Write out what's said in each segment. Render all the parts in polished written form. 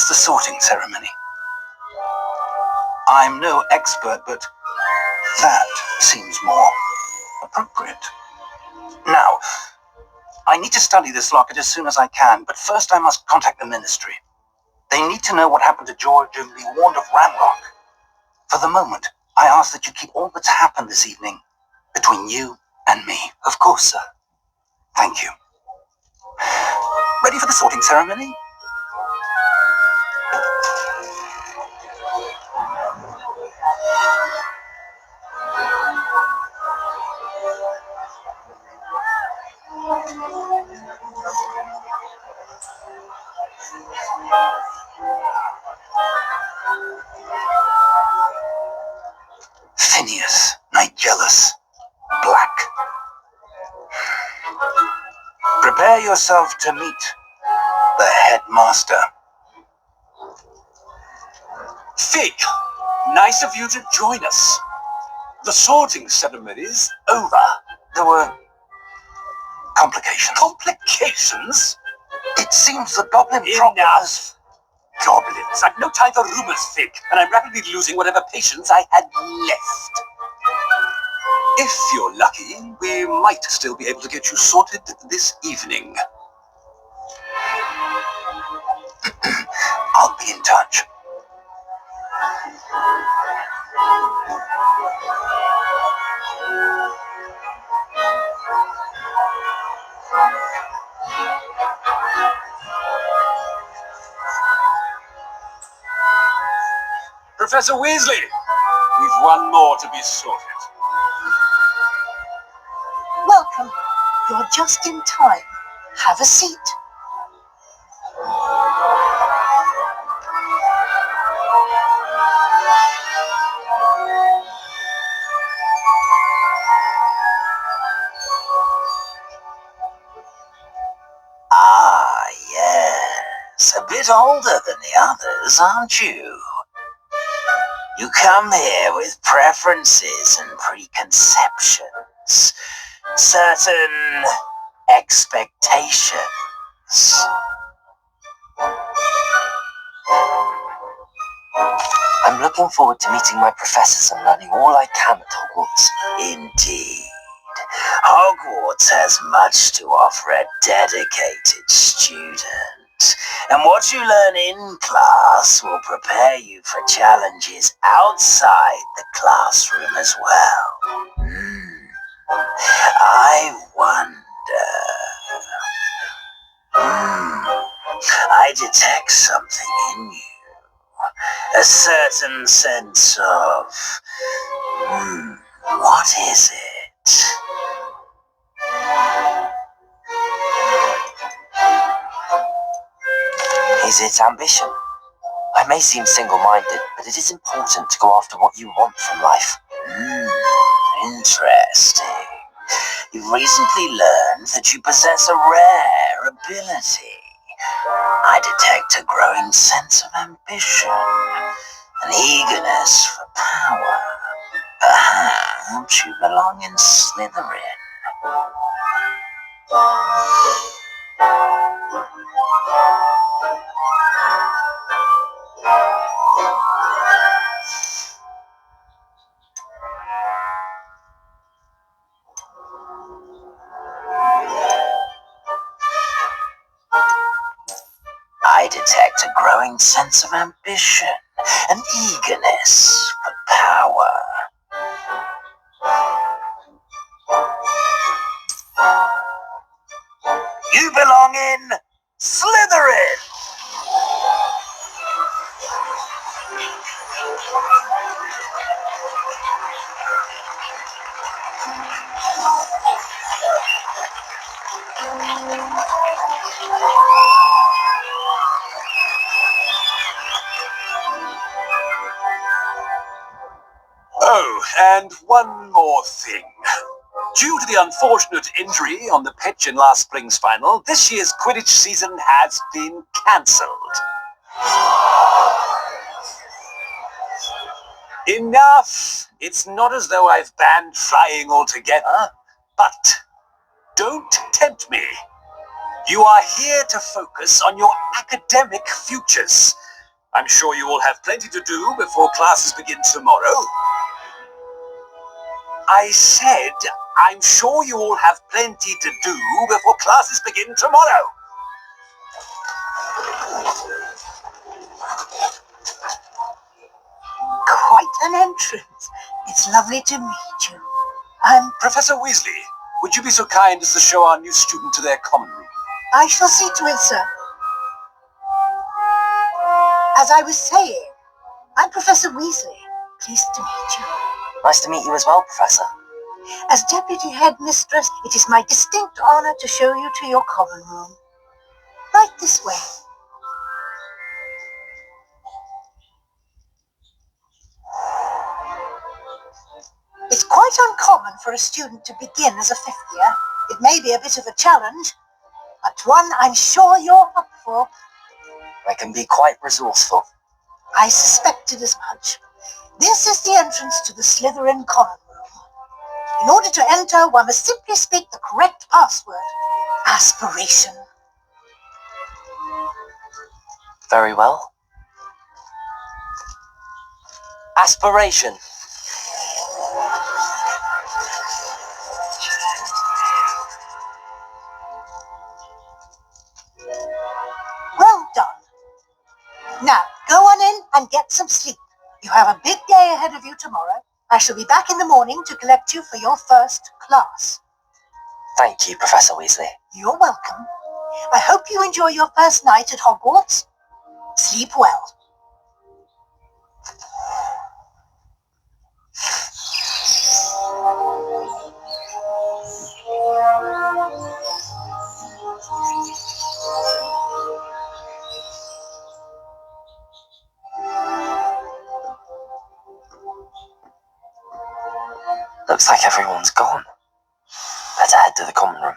is the sorting ceremony. I'm no expert, but that seems more appropriate. Now, I need to study this locket as soon as I can, but first I must contact the ministry. They need to know what happened to George and be warned of Ramrock. For the moment, I ask that you keep all that's happened this evening between you and me. Of course, sir. Thank you. Ready for the sorting ceremony? Phineas, Nigellus, Black. Prepare yourself to meet the headmaster. Fig, nice of you to join us. The sorting ceremony's over. There were complications. Complications? It seems the goblin Enough! Goblins. I've no time for rumors, Fig, and I'm rapidly losing whatever patience I had left. If you're lucky, we might still be able to get you sorted this evening. I'll be in touch. Professor Weasley, we've one more to be sorted. Welcome. You're just in time. Have a seat. Ah, yes. A bit older than the others, aren't you? You come here with preferences and preconceptions, certain expectations. I'm looking forward to meeting my professors and learning all I can at Hogwarts. Indeed. Hogwarts has much to offer a dedicated student. And what you learn in class will prepare you for challenges outside the classroom as well. I wonder... I detect something in you. A certain sense of... what is it? Is it ambition? I may seem single-minded, but it is important to go after what you want from life. Interesting. You've recently learned that you possess a rare ability. I detect a growing sense of ambition, an eagerness for power. Perhaps you belong in Slytherin. I detect a growing sense of ambition, an eagerness for power. You belong in Slytherin! Oh, and one more thing. Due to the unfortunate injury on the pitch in last spring's final, this year's Quidditch season has been cancelled. Enough! It's not as though I've banned trying altogether, but don't tempt me. You are here to focus on your academic futures. I'm sure you all have plenty to do before classes begin tomorrow. I said, I'm sure you all have plenty to do before classes begin tomorrow. Quite an entrance. It's lovely to meet you. I'm... Professor Weasley, would you be so kind as to show our new student to their common room? I shall see to it, sir. As I was saying, I'm Professor Weasley. Pleased to meet you. Nice to meet you as well, Professor. As Deputy Headmistress, it is my distinct honor to show you to your common room. Right this way. It's quite uncommon for a student to begin as a fifth year. It may be a bit of a challenge, but one I'm sure you're up for. I can be quite resourceful. I suspected as much. This is the entrance to the Slytherin common room. In order to enter, one must simply speak the correct password. Aspiration. Very well. Aspiration. Well done. Now, go on in and get some sleep. You have a big day ahead of you tomorrow. I shall be back in the morning to collect you for your first class. Thank you, Professor Weasley. You're welcome. I hope you enjoy your first night at Hogwarts. Sleep well. Looks like everyone's gone. Better head to the common room.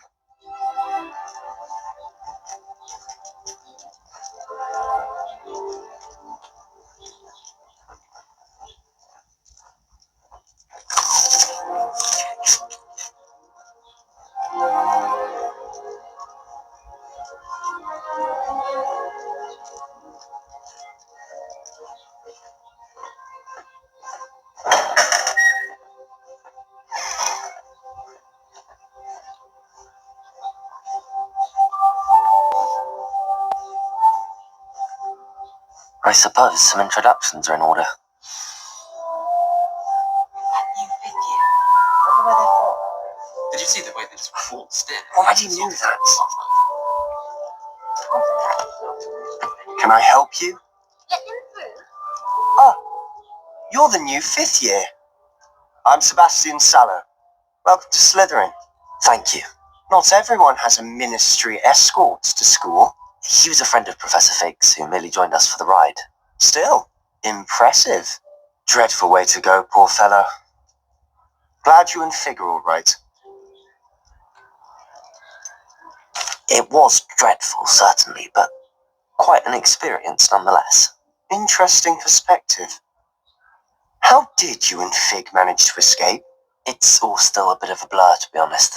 I suppose some introductions are in order. New fifth year. Wonder where they're from. Did you see the way they just waltzed in? Already knew that. Can I help you? Let them through. Oh, you're the new fifth year. I'm Sebastian Sallow. Welcome to Slytherin. Thank you. Not everyone has a ministry escort to school. He was a friend of Professor Fig's who merely joined us for the ride. Still, impressive. Dreadful way to go, poor fellow. Glad you and Fig are all right. It was dreadful, certainly, but quite an experience nonetheless. Interesting perspective. How did you and Fig manage to escape? It's all still a bit of a blur, to be honest.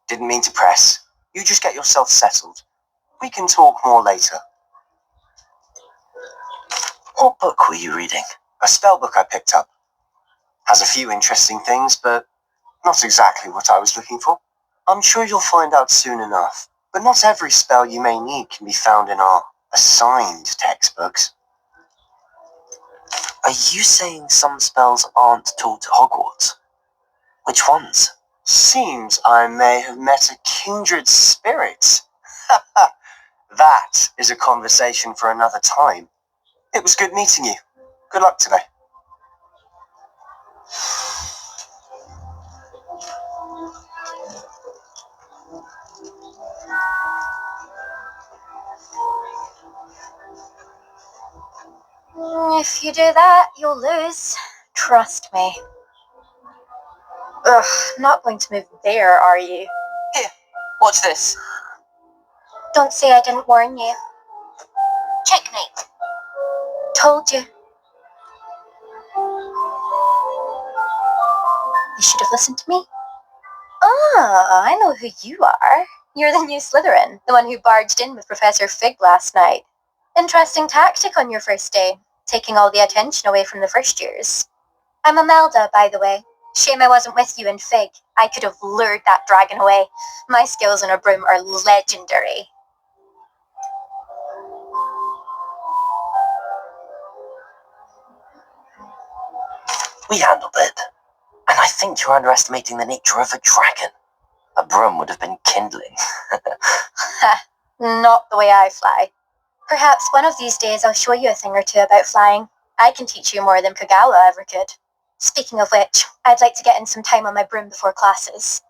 Didn't mean to press. You just get yourself settled. We can talk more later. What book were you reading? A spell book I picked up. Has a few interesting things, but not exactly what I was looking for. I'm sure you'll find out soon enough. But not every spell you may need can be found in our assigned textbooks. Are you saying some spells aren't taught at Hogwarts? Which ones? Seems I may have met a kindred spirit. That is a conversation for another time. It was good meeting you. Good luck today. If you do that, you'll lose. Trust me. Ugh, not going to move there, are you? Here, watch this. Don't say I didn't warn you. Checkmate. Told you. You should have listened to me. Ah, I know who you are. You're the new Slytherin, the one who barged in with Professor Fig last night. Interesting tactic on your first day, taking all the attention away from the first years. I'm Imelda, by the way. Shame I wasn't with you in Fig. I could have lured that dragon away. My skills on a broom are legendary. We handled it. And I think you're underestimating the nature of a dragon. A broom would have been kindling. Not the way I fly. Perhaps one of these days I'll show you a thing or two about flying. I can teach you more than Kagawa ever could. Speaking of which, I'd like to get in some time on my broom before classes.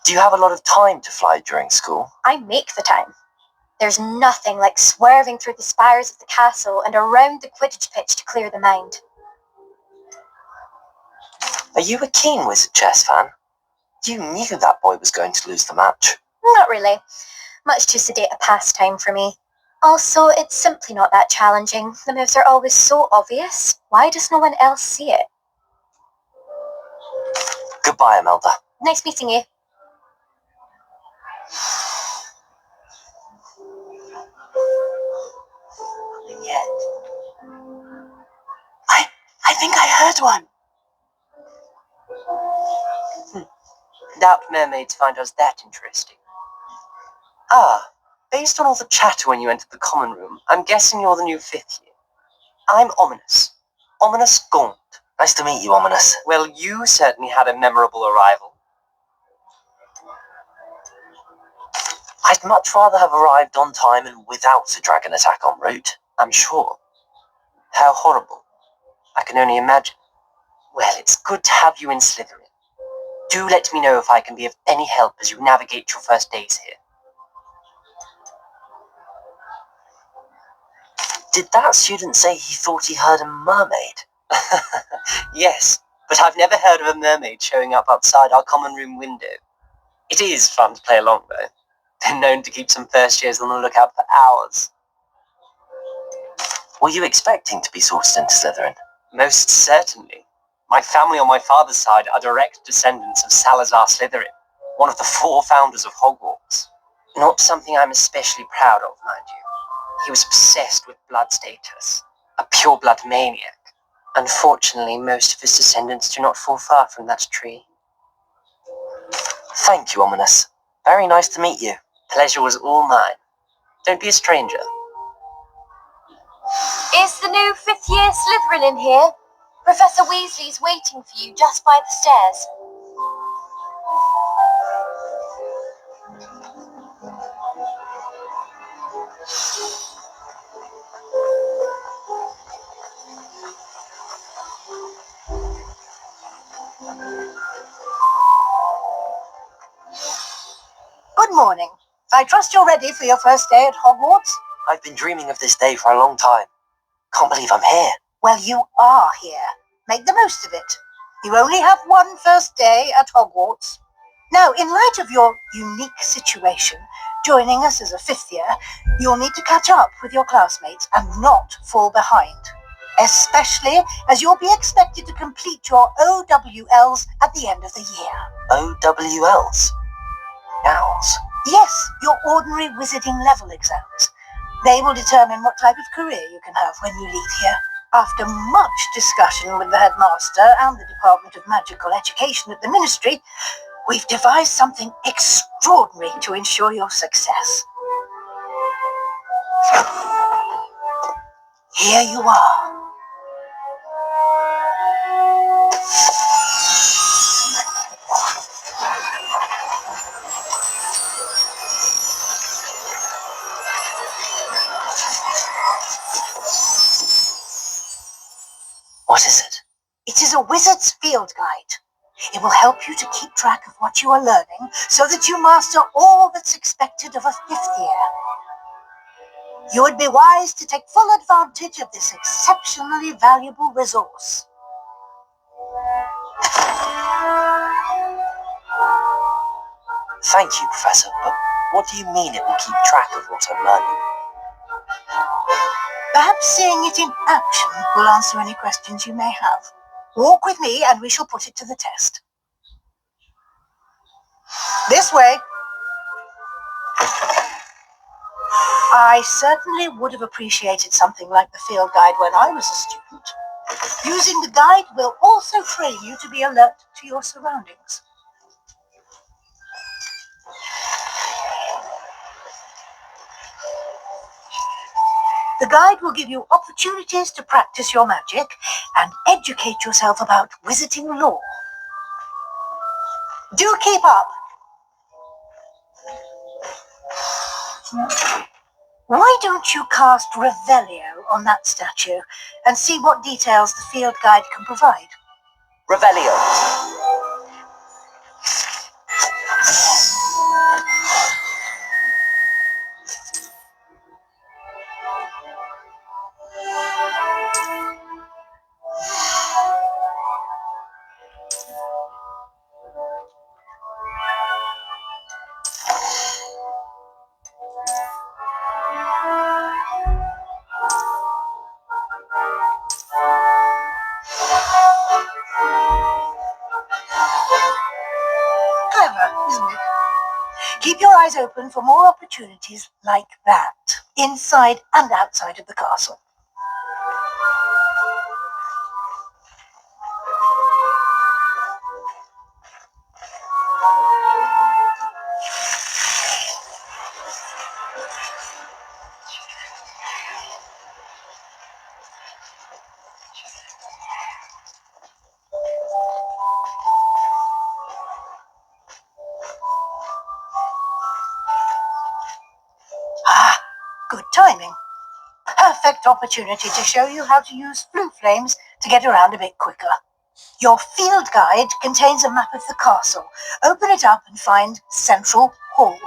Do you have a lot of time to fly during school? I make the time. There's nothing like swerving through the spires of the castle and around the Quidditch pitch to clear the mind. Are you a keen Wizard chess fan? You knew that boy was going to lose the match. Not really. Much too sedate a pastime for me. Also, it's simply not that challenging. The moves are always so obvious. Why does no one else see it? Goodbye, Imelda. Nice meeting you. Yet. I think I heard one. Doubt mermaids find us that interesting. Ah, based on all the chatter when you entered the common room, I'm guessing you're the new 5th year. I'm Ominous. Ominous Gaunt. Nice to meet you, Ominous. Well, you certainly had a memorable arrival. I'd much rather have arrived on time and without a dragon attack en route, I'm sure. How horrible. I can only imagine. Well, it's good to have you in Slytherin. Do let me know if I can be of any help as you navigate your first days here. Did that student say he thought he heard a mermaid? Yes, but I've never heard of a mermaid showing up outside our common room window. It is fun to play along, though. Been known to keep some first years on the lookout for hours. Were you expecting to be sorted into Slytherin? Most certainly. My family on my father's side are direct descendants of Salazar Slytherin, one of the 4 founders of Hogwarts. Not something I'm especially proud of, mind you. He was obsessed with blood status, a pure-blood maniac. Unfortunately, most of his descendants do not fall far from that tree. Thank you, Ominous. Very nice to meet you. Pleasure was all mine. Don't be a stranger. Is the new 5th year Slytherin in here? Professor Weasley's waiting for you just by the stairs. Good morning. I trust you're ready for your first day at Hogwarts? I've been dreaming of this day for a long time. Can't believe I'm here. Well, you are here. Make the most of it. You only have one first day at Hogwarts. Now, in light of your unique situation, joining us as a 5th year, you'll need to catch up with your classmates and not fall behind. Especially as you'll be expected to complete your OWLs at the end of the year. OWLs? Owls? Yes, your ordinary wizarding level exams. They will determine what type of career you can have when you leave here. After much discussion with the headmaster and the Department of Magical Education at the Ministry, we've devised something extraordinary to ensure your success. Here you are. What is it? It is a wizard's field guide. It will help you to keep track of what you are learning so that you master all that's expected of a 5th year. You would be wise to take full advantage of this exceptionally valuable resource. Thank you, Professor, but what do you mean it will keep track of what I'm learning? Perhaps seeing it in action will answer any questions you may have. Walk with me and we shall put it to the test. This way. I certainly would have appreciated something like the field guide when I was a student. Using the guide will also train you to be alert to your surroundings. The guide will give you opportunities to practice your magic and educate yourself about wizarding lore. Do keep up! Why don't you cast Revelio on that statue and see what details the field guide can provide? Revelio. Clever, isn't it? Keep your eyes open for more opportunities like that, inside and outside of the castle. Ah, good timing. Perfect opportunity to show you how to use flue flames to get around a bit quicker. Your field guide contains a map of the castle. Open it up and find Central Hall.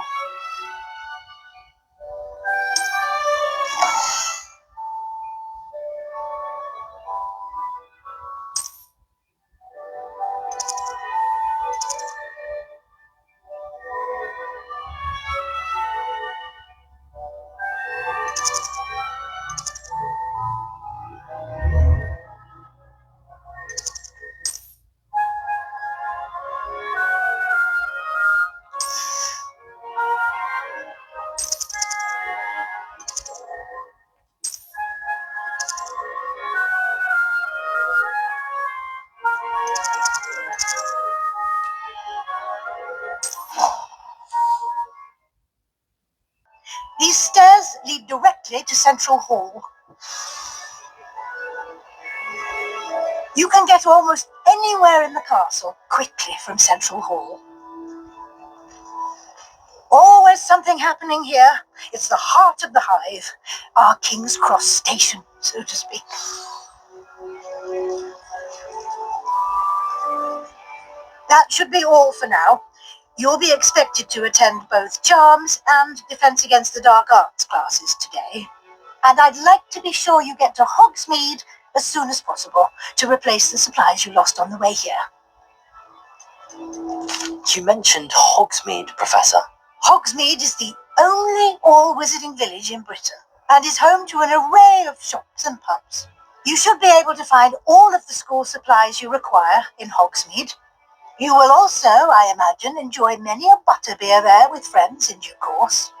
These stairs lead directly to Central Hall. You can get almost anywhere in the castle quickly from Central Hall. Always something happening here. It's the heart of the hive, our King's Cross station, so to speak. That should be all for now. You'll be expected to attend both Charms and Defense Against the Dark Arts classes today. And I'd like to be sure you get to Hogsmeade as soon as possible to replace the supplies you lost on the way here. You mentioned Hogsmeade, Professor. Hogsmeade is the only all-wizarding village in Britain and is home to an array of shops and pubs. You should be able to find all of the school supplies you require in Hogsmeade. You will also, I imagine, enjoy many a butterbeer there with friends in due course.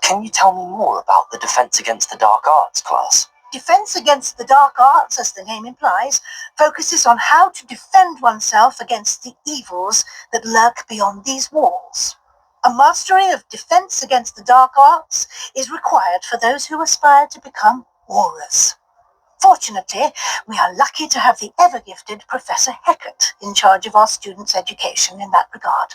Can you tell me more about the Defense Against the Dark Arts class? Defense Against the Dark Arts, as the name implies, focuses on how to defend oneself against the evils that lurk beyond these walls. A mastery of Defense Against the Dark Arts is required for those who aspire to become aurors. Fortunately, we are lucky to have the ever-gifted Professor Heckert in charge of our students' education in that regard.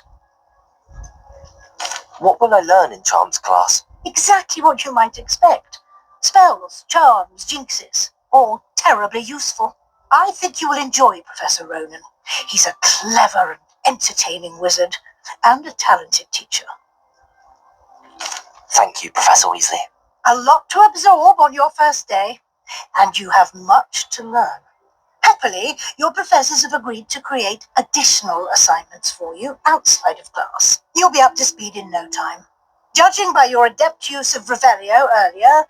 What will I learn in Charms class? Exactly what you might expect. Spells, charms, jinxes, all terribly useful. I think you will enjoy Professor Ronan. He's a clever and entertaining wizard, and a talented teacher. Thank you, Professor Weasley. A lot to absorb on your first day, and you have much to learn. Happily, your professors have agreed to create additional assignments for you outside of class. You'll be up to speed in no time. Judging by your adept use of Revelio earlier,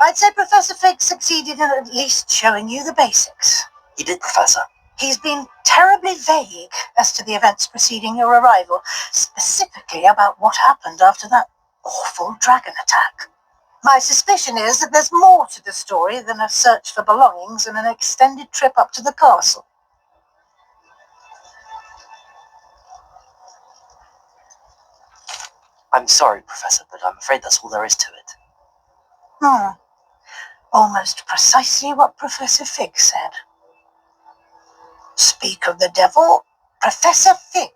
I'd say Professor Fig succeeded in at least showing you the basics. You did, Professor. He's been terribly vague as to the events preceding your arrival, specifically about what happened after that awful dragon attack. My suspicion is that there's more to the story than a search for belongings and an extended trip up to the castle. I'm sorry, Professor, but I'm afraid that's all there is to it. Almost precisely what Professor Fig said. Speak of the devil, Professor Fig.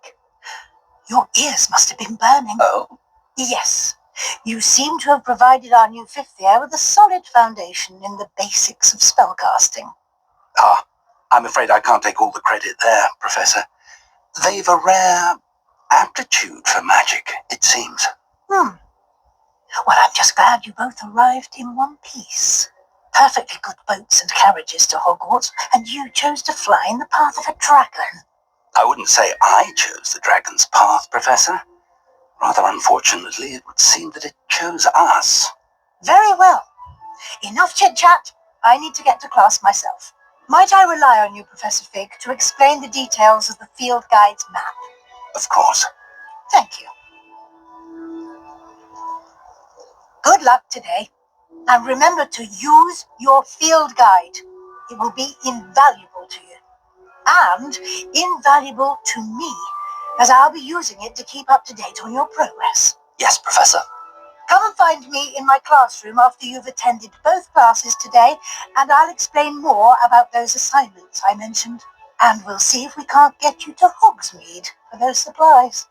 Your ears must have been burning. Oh? Yes. You seem to have provided our new fifth year with a solid foundation in the basics of spellcasting. Ah, I'm afraid I can't take all the credit there, Professor. They've a rare aptitude for magic, it seems. Well, I'm just glad you both arrived in one piece. Perfectly good boats and carriages to Hogwarts, and you chose to fly in the path of a dragon. I wouldn't say I chose the dragon's path, Professor. Rather unfortunately, it would seem that it chose us. Very well. Enough chit-chat. I need to get to class myself. Might I rely on you, Professor Fig, to explain the details of the field guide's map? Of course. Thank you. Good luck today. And remember to use your field guide. It will be invaluable to you. And invaluable to me, as I'll be using it to keep up to date on your progress. Yes, Professor. Come and find me in my classroom after you've attended both classes today, and I'll explain more about those assignments I mentioned. And we'll see if we can't get you to Hogsmeade for those supplies.